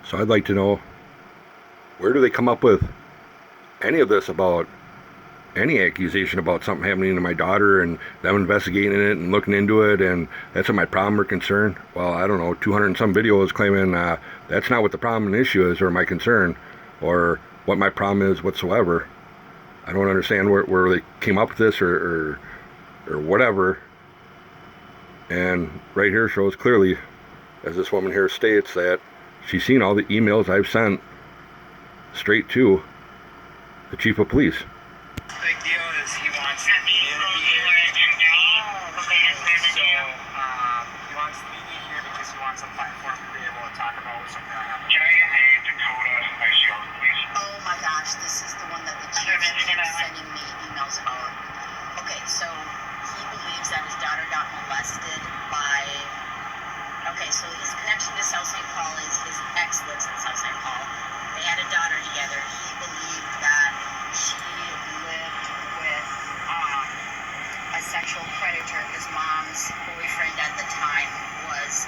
So I'd like to know, where do they come up with any of this about any accusation about something happening to my daughter and them investigating it and looking into it, and that's what my problem or concern? Well, I don't know, 200 and some videos claiming that's not what the problem and issue is or my concern or what my problem is whatsoever. I don't understand where they came up with this or whatever. And right here shows clearly, as this woman here states, that she's seen all the emails I've sent straight to the chief of police. Big deal is he wants the media to be here. So he wants the media here because he wants a platform to be able to talk about something like that. Can I get a Dakota ICR, please? Oh my gosh, this is the one that the chief keeps sending me emails about. Okay, so he believes that his daughter got molested by... Okay, so his connection to South St. Paul is his ex lives in South St. Paul. They had a daughter together. He believed that she lived with a sexual predator. His mom's boyfriend at the time was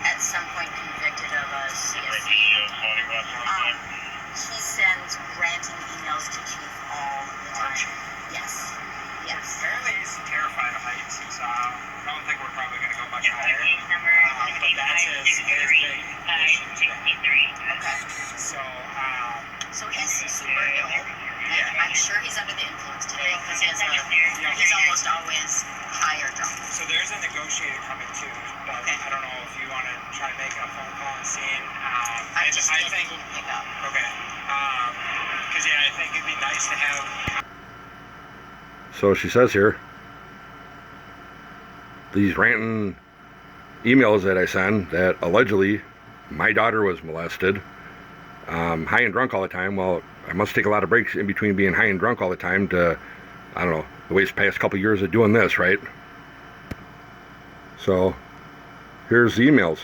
at some point convicted of a CSE. He sends ranting emails to Chief all the time. Yes. Yes. Apparently he's terrified of heights, so I don't think we're probably going to go much higher. But that's his big mission today. Okay. So he's super ill. Yeah. I'm sure he's under the influence today because he's almost always high or drunk. So there's a negotiator coming too, but Okay. I don't know if you want to try making a phone call and seeing. I think think he didn't pick up. okay. Because I think it'd be nice to have. So she says here, these ranting emails that I send that allegedly my daughter was molested, high and drunk all the time. Well, I must take a lot of breaks in between being high and drunk all the time to, I don't know, the way past couple years of doing this, right? So here's the emails.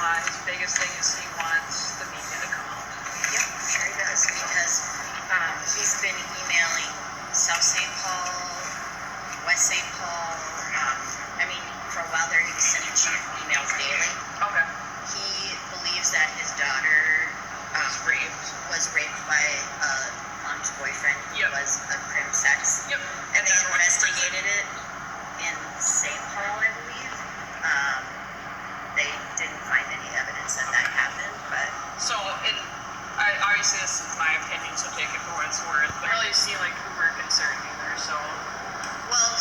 His biggest thing is he wants the media to come out. Yep, I'm sure he does, because he's been emailing South St. Paul, West St. Paul. I mean, for a while there, he was sending Chief emails daily. Okay. He believes that his daughter was raped by mom's boyfriend who Yep. was a crim sex. Yep. And they investigated it in St. Paul, I believe. They didn't find any evidence that happened, but... So, obviously this is my opinion, so take it for what it's worth. But I don't really see, like, who we're concerned either, so... Well,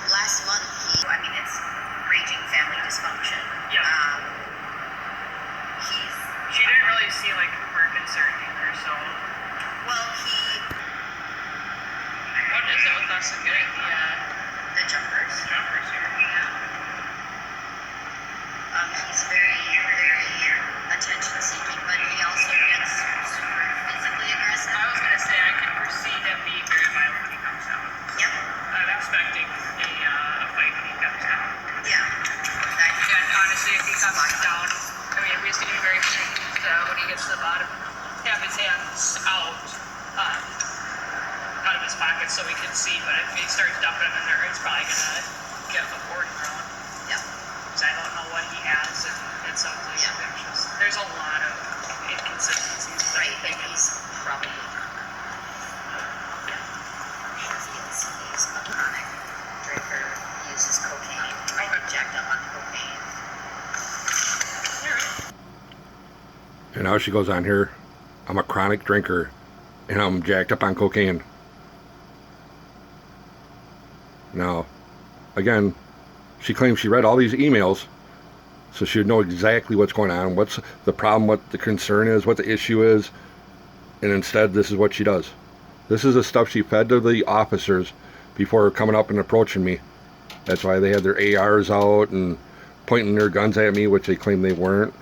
last month, I mean, it's raging family dysfunction. Yeah. She didn't really see, like, who we're concerned either, so... Well, What is it with us and getting the jumpers. jumpers here? Yeah. He's very, very attention-seeking, but he also gets super physically aggressive. I was going to say, I can foresee him being very violent when he comes down. Yep. I'm expecting a fight when he comes down. Yeah. And honestly, if he comes down, I mean, we just need to be very confused when he gets to the bottom, have his hands out of his pockets so we can see, but if he starts dumping them in there, it's probably going to get sounds like there's a lot of inconsistencies. Right, and he's probably, sure he's a chronic drinker, uses cocaine, jacked up on cocaine. And now she goes on here, I'm a chronic drinker and I'm jacked up on cocaine. Now, again, she claims she read all these emails, so she would know exactly what's going on, what's the problem, what the concern is, what the issue is, and instead this is what she does. This is the stuff she fed to the officers before coming up and approaching me. That's why they had their ARs out and pointing their guns at me, which they claim they weren't.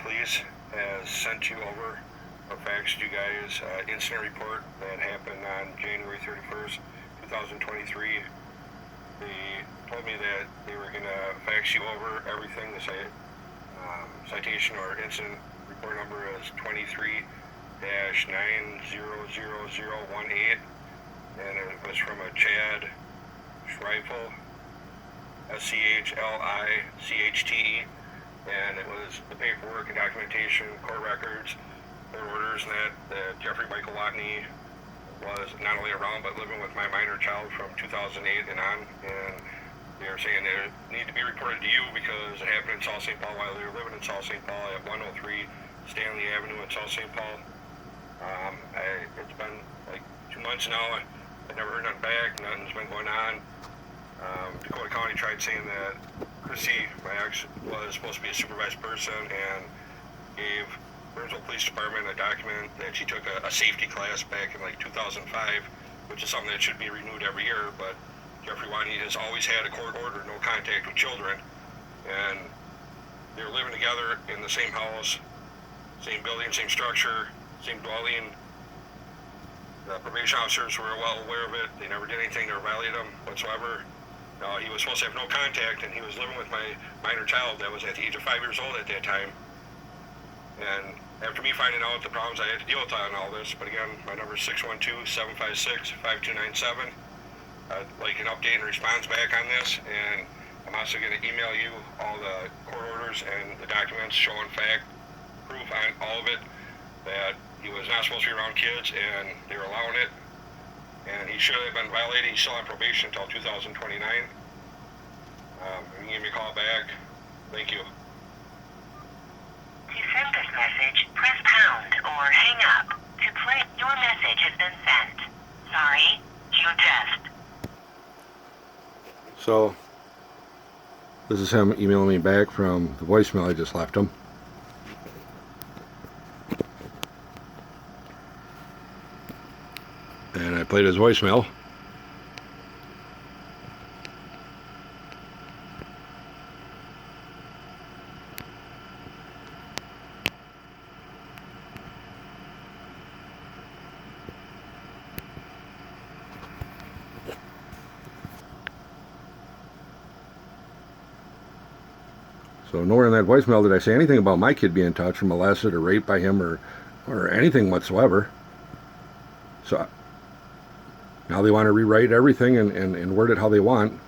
Police has sent you over or faxed you guys incident report that happened on January 31st, 2023 They told me that they were going to fax you over everything. The citation or incident report number is 23-900018, and it was from a Chad Schreifel, SCHLICHTE, and it was the paperwork and documentation, court records, court orders, and that Jeffrey Michael Watney was not only around but living with my minor child from 2008 and on, and they were saying they need to be reported to you because it happened in South St. Paul while they were living in South St. Paul at 103 Stanley Avenue in South St. Paul. It's been like 2 months now. I never heard nothing back. Nothing's been going on. Dakota County tried saying that Chrissy, my ex, was supposed to be a supervised person and gave Burnsville Police Department a document that she took a safety class back in like 2005, which is something that should be renewed every year, but Jeffrey Watney has always had a court order, no contact with children, and they're living together in the same house, same building, same structure, same dwelling. The probation officers were well aware of it. They never did anything to violate him whatsoever. He was supposed to have no contact, and he was living with my minor child that was at the age of 5 years old at that time. And after me finding out the problems I had to deal with on all this, but again, my number is 612-756-5297. I'd like an update and response back on this, and I'm also going to email you all the court orders and the documents showing proof on all of it, that he was not supposed to be around kids and they were allowing it, and he should have been violated. He's still on probation until 2029. You can give me a call back. Thank you. To send this message, press pound or hang up. To play, your message has been sent. Sorry, you just. So, this is him emailing me back from the voicemail I just left him. And I played his voicemail. So nowhere in that voicemail did I say anything about my kid being touched or molested or raped by him or anything whatsoever. So now they want to rewrite everything and word it how they want.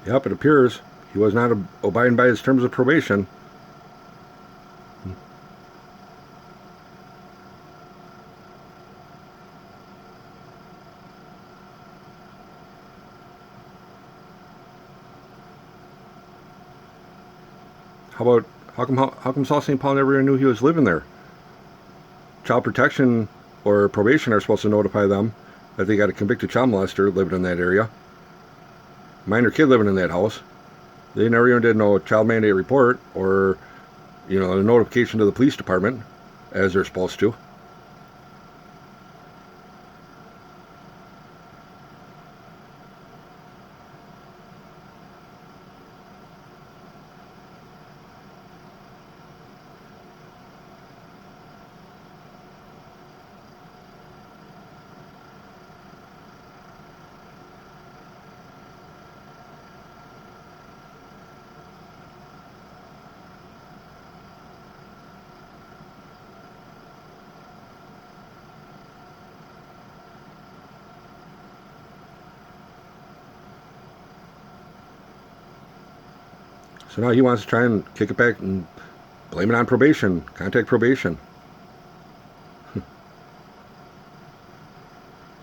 Yep, it appears he was not abiding by his terms of probation. How come South St. Paul never even knew he was living there? Child protection or probation are supposed to notify them that they got a convicted child molester living in that area, minor kid living in that house. They never even did no child mandate report or, a notification to the police department as they're supposed to. So now he wants to try and kick it back and blame it on probation, contact probation.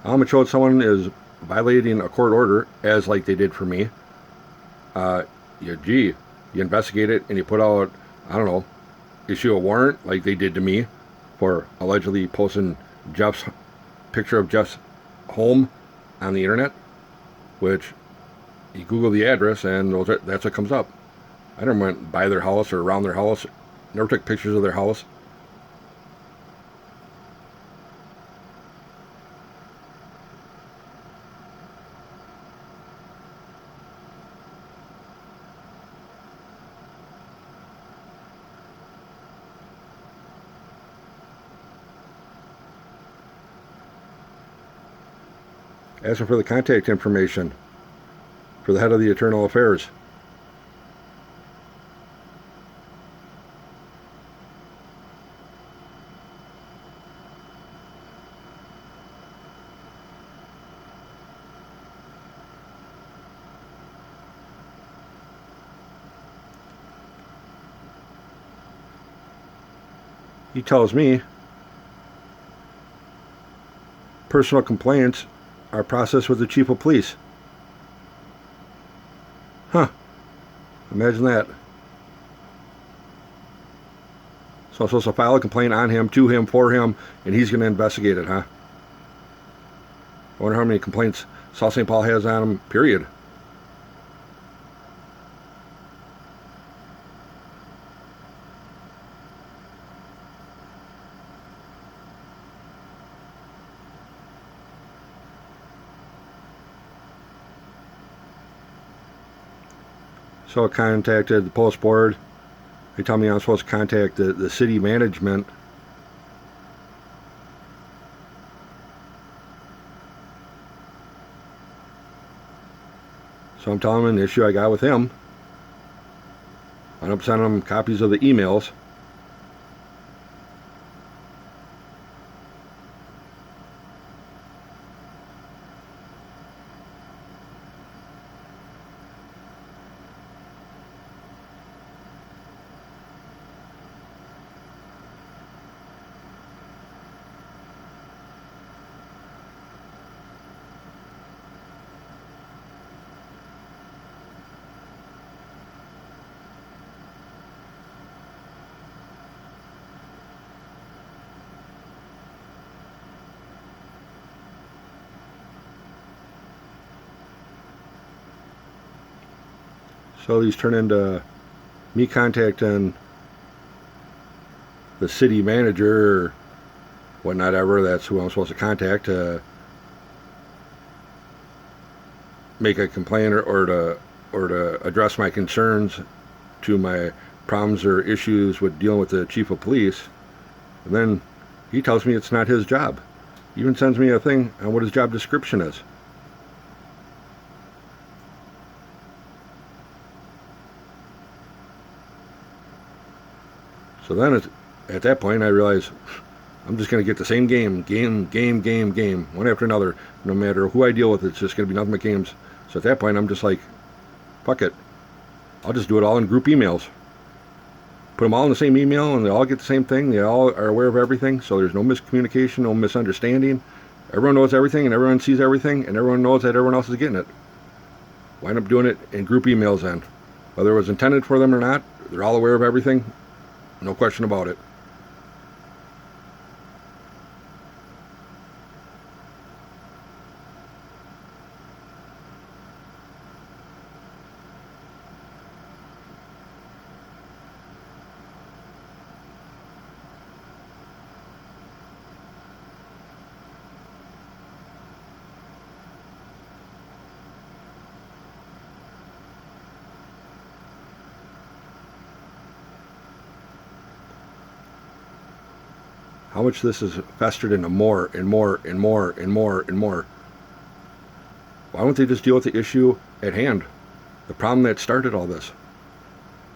How much showed someone is violating a court order, as like they did for me. You investigate it and you put out, I don't know, issue a warrant like they did to me for allegedly posting Jeff's picture of Jeff's home on the internet, which you Google the address and that's what comes up. I never went by their house or around their house, never took pictures of their house. Asking for the contact information for the head of the Internal Affairs. He tells me personal complaints are processed with the chief of police. Huh. Imagine that. So I'm supposed to file a complaint on him, to him, for him, and he's going to investigate it, huh? I wonder how many complaints South St. Paul has on him, period. So I contacted the post board. They tell me I'm supposed to contact the city management. So I'm telling him an issue I got with him. I'm sending him copies of the emails. So these turn into me contacting the city manager or whatnot ever. That's who I'm supposed to contact to make a complaint or to address my concerns to my problems or issues with dealing with the chief of police. And then he tells me it's not his job. He even sends me a thing on what his job description is. So then at that point I realize I'm just going to get the same game, one after another. No matter who I deal with, it's just going to be nothing but games. So at that point I'm just like, fuck it. I'll just do it all in group emails. Put them all in the same email and they all get the same thing. They all are aware of everything. So there's no miscommunication, no misunderstanding. Everyone knows everything and everyone sees everything and everyone knows that everyone else is getting it. Wind up doing it in group emails then. Whether it was intended for them or not, they're all aware of everything. No question about it. how much this is festered into more and more and more and more and more. Why wouldn't they just deal with the issue at hand? The problem that started all this.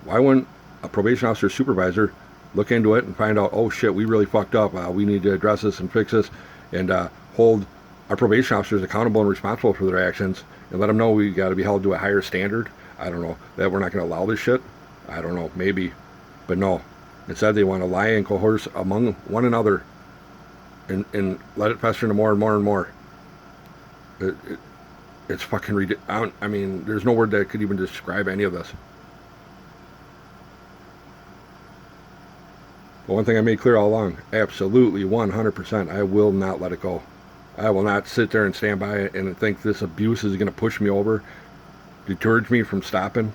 Why wouldn't a probation officer supervisor look into it and find out, oh shit, we really fucked up. We need to address this and fix this and hold our probation officers accountable and responsible for their actions and let them know we got to be held to a higher standard. I don't know, that we're not going to allow this shit. I don't know, maybe. But no. Instead, they want to lie and coerce among one another and let it fester into more and more and more. It's fucking ridiculous. I mean, there's no word that could even describe any of this. But one thing I made clear all along, absolutely 100%, I will not let it go. I will not sit there and stand by it and think this abuse is going to push me over, deter me from stopping.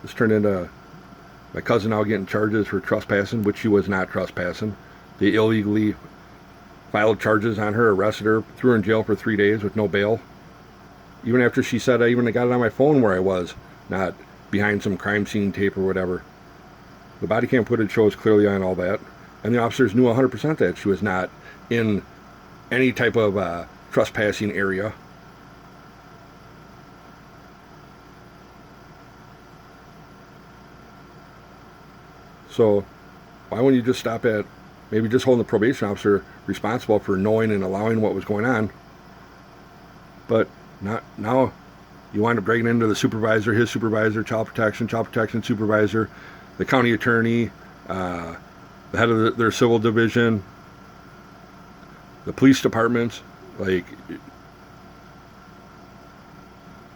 This turned into my cousin now getting charges for trespassing, which she was not trespassing. They illegally filed charges on her, arrested her, threw her in jail for 3 days with no bail. Even after she said I even got it on my phone where I was, not behind some crime scene tape or whatever. The body cam footage shows clearly on all that. And the officers knew 100% that she was not in any type of trespassing area. So why wouldn't you just stop at maybe just holding the probation officer responsible for knowing and allowing what was going on? But not now. You wind up dragging into the supervisor, his supervisor, child protection supervisor, the county attorney, the head of their civil division, the police departments. Like,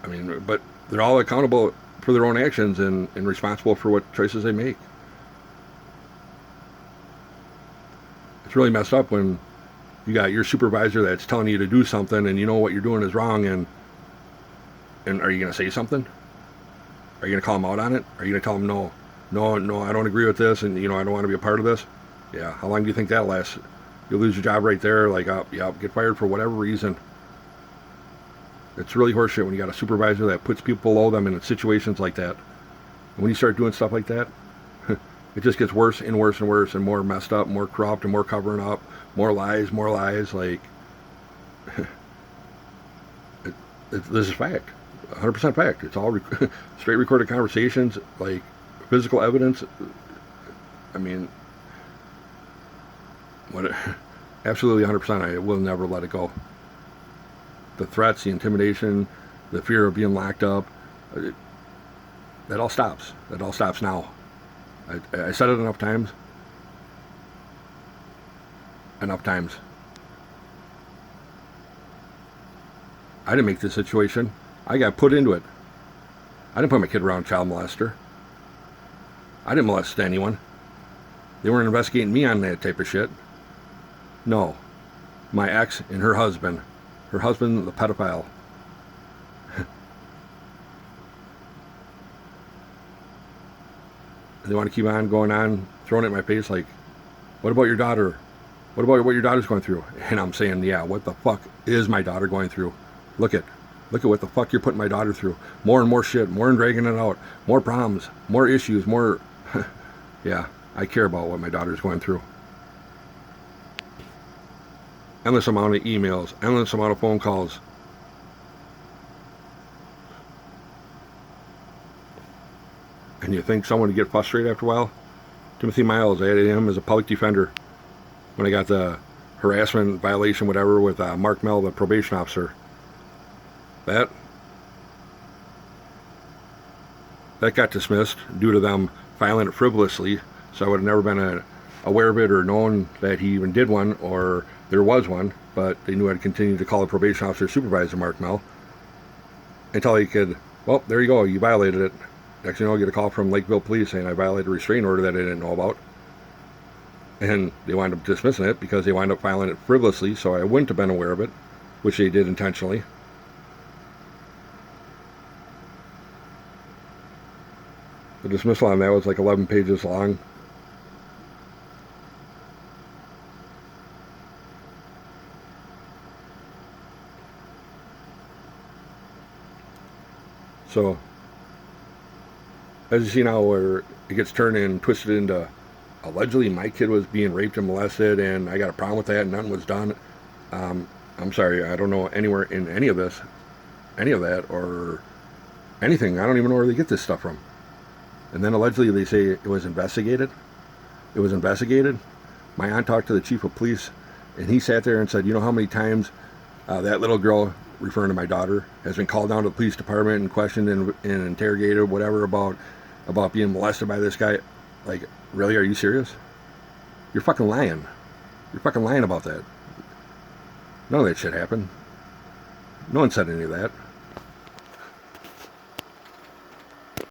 I mean, but they're all accountable for their own actions and responsible for what choices they make. It's really messed up when you got your supervisor that's telling you to do something and you know what you're doing is wrong, and are you going to say something? Are you going to call them out on it? Are you going to tell them, no, I don't agree with this, and, I don't want to be a part of this? Yeah, how long do you think that lasts? You'll lose your job right there, like, get fired for whatever reason. It's really horseshit when you got a supervisor that puts people below them in situations like that. And when you start doing stuff like that, it just gets worse and worse and worse and more messed up, more corrupt and more covering up, more lies, like, this is fact. 100% fact. It's all straight recorded conversations, like physical evidence. I mean, absolutely 100%. I will never let it go. The threats, the intimidation, the fear of being locked up, that all stops. That all stops now. I said it enough times. I didn't make this situation. I got put into it. I didn't put my kid around a child molester. I didn't molest anyone. They weren't investigating me on that type of shit. No. My ex and her husband. Her husband, the pedophile. They want to keep on going on, throwing it in my face like, what about your daughter? What about what your daughter's going through? And I'm saying, yeah, what the fuck is my daughter going through? Look at what the fuck you're putting my daughter through. More and more shit, more and dragging it out, more problems, more issues, more... Yeah, I care about what my daughter's going through. Endless amount of emails, endless amount of phone calls. And you think someone would get frustrated after a while? Timothy Miles, I had him as a public defender when I got the harassment violation, whatever, with Mark Mell, the probation officer. That got dismissed due to them filing it frivolously, so I would have never been aware of it or known that he even did one or there was one, but they knew I'd continue to call the probation officer supervisor Mark Mell until he could, well, there you go, you violated it. Next thing you know, I get a call from Lakeville Police saying I violated a restraining order that I didn't know about. And they wind up dismissing it because they wind up filing it frivolously, so I wouldn't have been aware of it, which they did intentionally. The dismissal on that was like 11 pages long. So, as you see now, where it gets turned and twisted into allegedly my kid was being raped and molested, and I got a problem with that, and nothing was done. I'm sorry, I don't know anywhere in any of this, any of that, or anything. I don't even know where they get this stuff from. And then allegedly they say it was investigated. It was investigated. My aunt talked to the chief of police, and he sat there and said, you know how many times that little girl, referring to my daughter, has been called down to the police department and questioned and interrogated, whatever, about being molested by this guy. Like, really? Are you serious? You're fucking lying. You're fucking lying about that. None of that shit happened. No one said any of that.